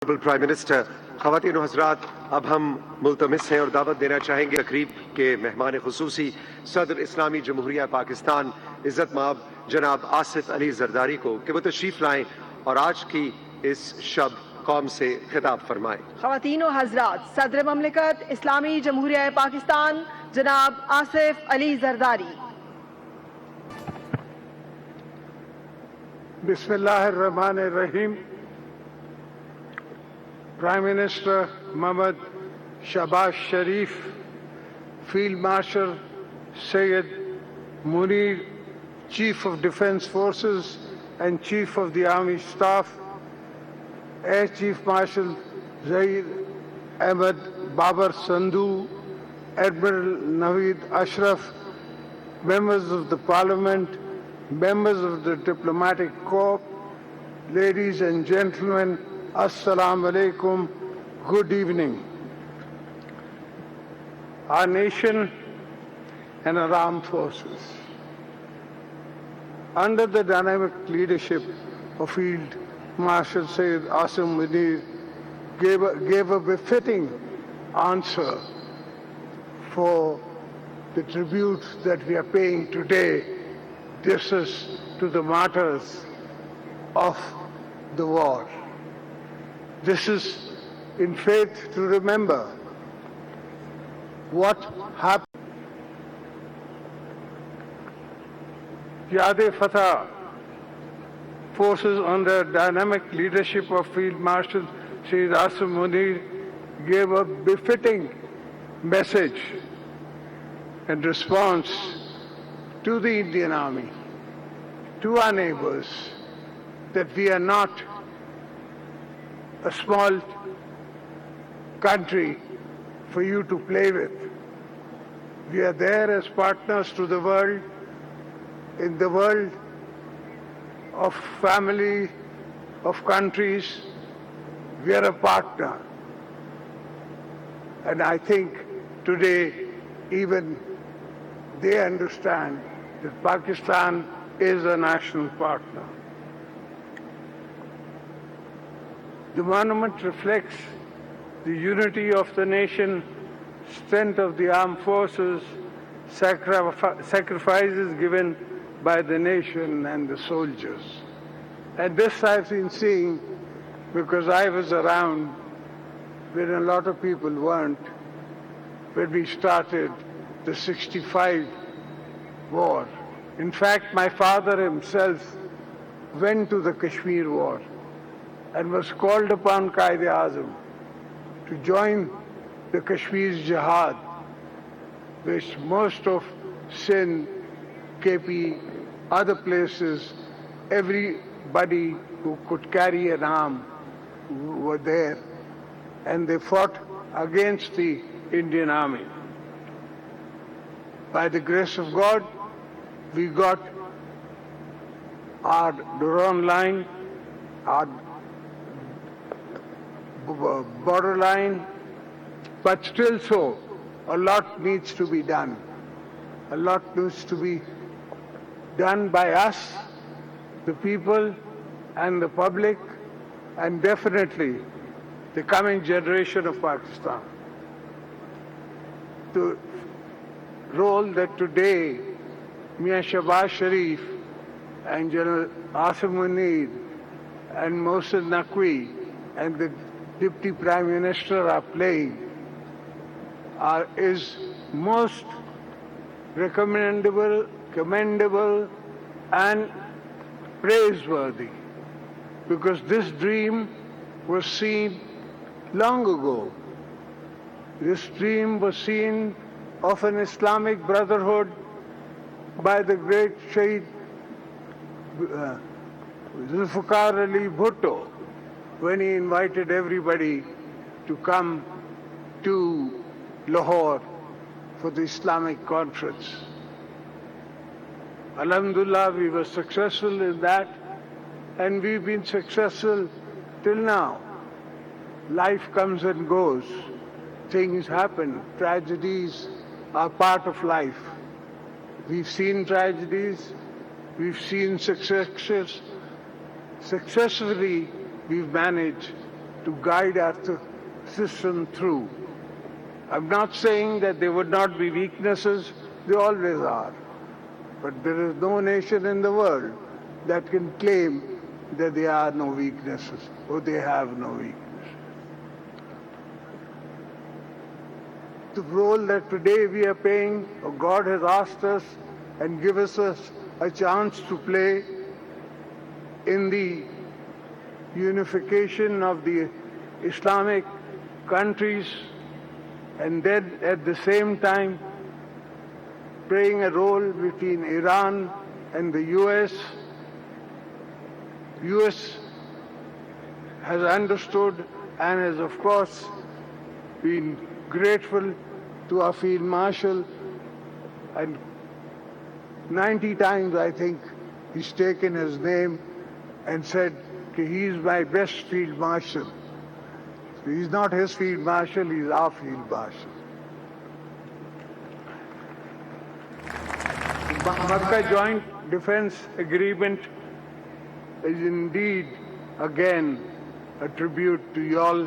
Prime minister, ख़वातीन और हज़रात, अब हम मुल्तमिस हैं और दावत देना चाहेंगे तकरीब के मेहमान खुसूसी सदर इस्लामी जमहूरिया पाकिस्तान इज़्ज़त माब जनाब आसिफ अली जरदारी को कि वो तशरीफ़ लाएँ और आज की इस शब कौम से खिताब फरमाएँ। ख़वातीन और हज़रात, सदर ममलिकत इस्लामी जमहूरिया पाकिस्तान जनाब आसिफ अली जरदारी। बिस्मिल्लाहिर्रहमानिर्रहीम। Prime Minister Mohammad Shahbaz Sharif, Field Marshal Syed Munir, Chief of Defence Forces and Chief of the Army Staff, Air Chief Marshal Zaid Ahmed Babar Sandhu, Admiral Naveed Ashraf, members of the Parliament, members of the Diplomatic Corps, ladies and gentlemen, Assalamu alaikum, good evening. Our nation and our armed forces, under the dynamic leadership of Field Marshal Syed Asim Munir, gave a befitting answer for the tribute that we are paying today. This is to the martyrs of the war. This is in faith to remember what happened. Yad-e-Fatah forces under dynamic leadership of Field Marshal Syed Asim Munir gave a befitting message and response to the Indian Army, to our neighbors, that we are not a small country for you to play with. We are there as partners to the world, in the world of family, of countries. We are a partner. And I think today even they understand that Pakistan is a national partner. The monument reflects the unity of the nation, strength of the armed forces, sacrifices given by the nation and the soldiers. And this I've been seeing because I was around when a lot of people weren't, when we started the 65 war. In fact, my father himself went to the Kashmir war and was called upon Qaid-e-Azam to join the Kashmir's jihad, which most of Sindh, KP, other places, everybody who could carry an arm were there, and they fought against the Indian Army. By the grace of God, we got our Duron line, our borderline, but still so, a lot needs to be done. A lot needs to be done by us, the people and the public, and definitely the coming generation of Pakistan. The role that today Mian Shahbaz Sharif and General Asim Munir and Mohsen Naqvi and the Deputy Prime Minister are playing is most recommendable, commendable and praiseworthy, because this dream was seen long ago. This dream was seen of an Islamic brotherhood by the great Shaheed Zulfikar Ali Bhutto, when he invited everybody to come to Lahore for the Islamic conference. Alhamdulillah, we were successful in that, and we've been successful till now. Life comes and goes. Things happen. Tragedies are part of life. We've seen tragedies, we've seen successes. Successfully, we've managed to guide our system through. I'm not saying that there would not be weaknesses, they always are. But there is no nation in the world that can claim that there are no weaknesses or they have no weaknesses. The role that today we are playing, or God has asked us and given us a chance to play in the unification of the Islamic countries, and then at the same time playing a role between Iran and the US. US has understood and has of course been grateful to our Field Marshal, and 90 times I think he's taken his name and said he's my best Field Marshal. So he's not his Field Marshal, he's our Field Marshal. The Makkah Joint Defense Agreement is indeed again a tribute to y'all,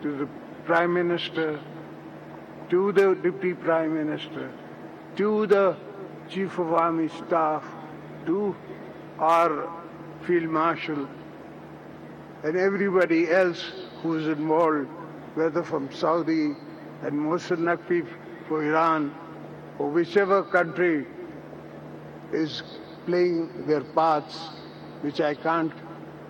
to the Prime Minister, to the Deputy Prime Minister, to the Chief of Army Staff, to our Field Marshal, and everybody else who is involved, whether from Saudi and Mohsen Naqvi for Iran, or whichever country is playing their parts, which I can't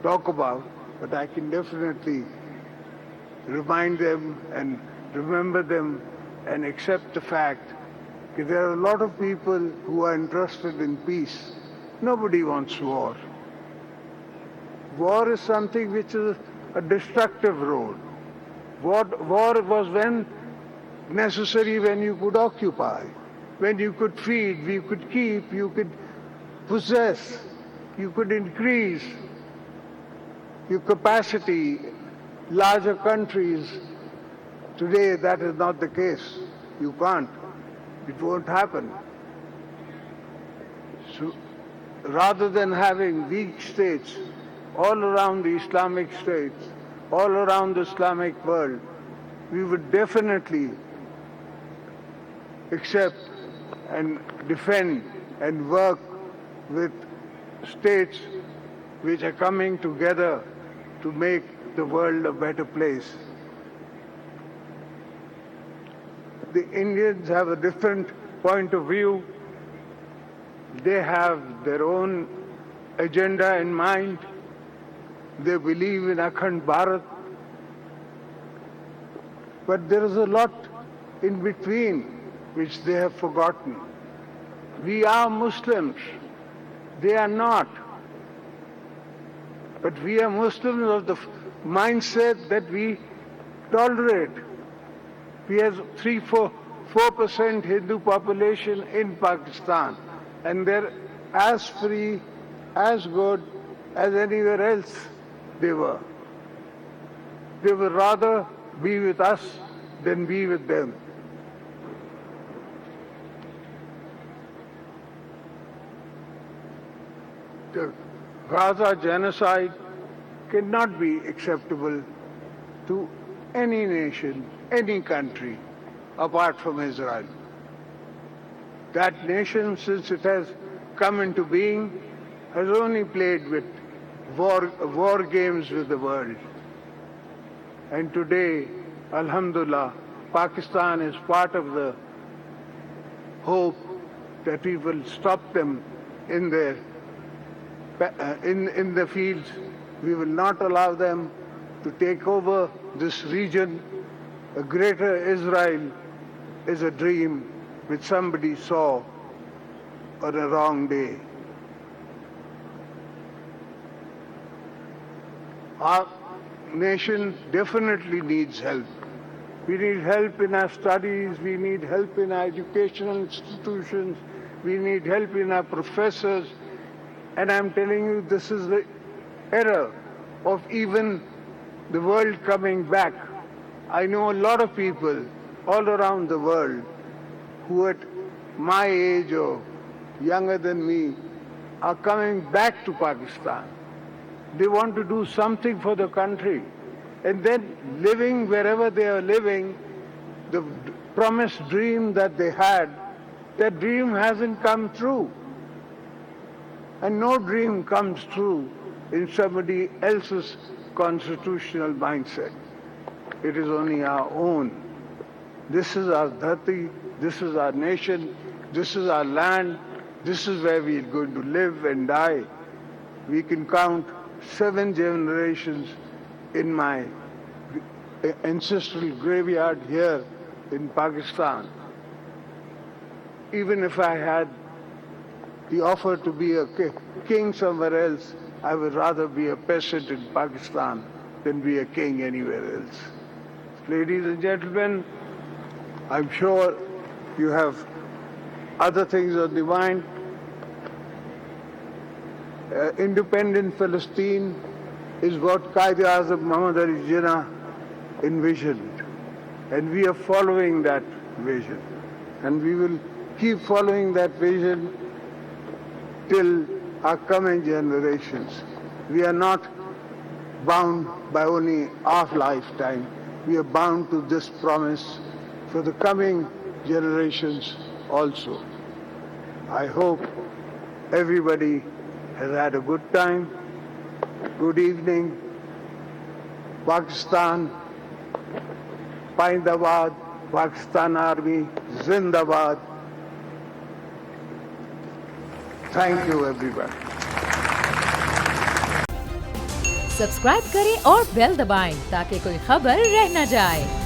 talk about, but I can definitely remind them and remember them and accept the fact that there are a lot of people who are interested in peace. Nobody wants war. War is something which is a destructive road. War was when necessary, when you could occupy, when you could feed, you could keep, you could possess, you could increase your capacity, larger countries. Today that is not the case. You can't. It won't happen. So rather than having weak states all around the Islamic states, all around the Islamic world, we would definitely accept and defend and work with states which are coming together to make the world a better place. The Indians have a different point of view. They have their own agenda in mind. They believe in Akhand Bharat. But there is a lot in between which they have forgotten. We are Muslims. They are not. But we are Muslims of the mindset that we tolerate. We have 4% Hindu population in Pakistan, and they're as free, as good as anywhere else they were. They would rather be with us than be with them. The Gaza genocide cannot be acceptable to any nation, any country, apart from Israel. That nation, since it has come into being, has only played with war games with the world. And today, Alhamdulillah, Pakistan is part of the hope that we will stop them in their in the fields. We will not allow them to take over this region. A greater Israel is a dream which somebody saw on a wrong day. Our nation definitely needs help. We need help in our studies, we need help in our educational institutions, we need help in our professors. And I'm telling you, this is the era of even the world coming back. I know a lot of people all around the world who at my age or younger than me are coming back to Pakistan. They want to do something for the country. and then living wherever they are living, the promised dream that they had, that dream hasn't come true. And no dream comes true in somebody else's constitutional mindset. It is only our own. This is our dhati, this is our nation, this is our land, this is where we are going to live and die. We can count 7 generations in my ancestral graveyard here in Pakistan. Even if I had the offer to be a king somewhere else, I would rather be a peasant in Pakistan than be a king anywhere else. Ladies and gentlemen, I'm sure you have other things on the mind. Independent Palestine is what Qaid-e-Azam Muhammad Ali Jinnah envisioned. And we are following that vision. And we will keep following that vision till our coming generations. We are not bound by only our lifetime. We are bound to this promise for the coming generations also. I hope everybody has had a good time. Good evening. Pakistan, Paindabad, Pakistan Army, Zindabad. Thank you everybody. Subscribe करें और bell दबाएं ताकि कोई खबर रह न जाए।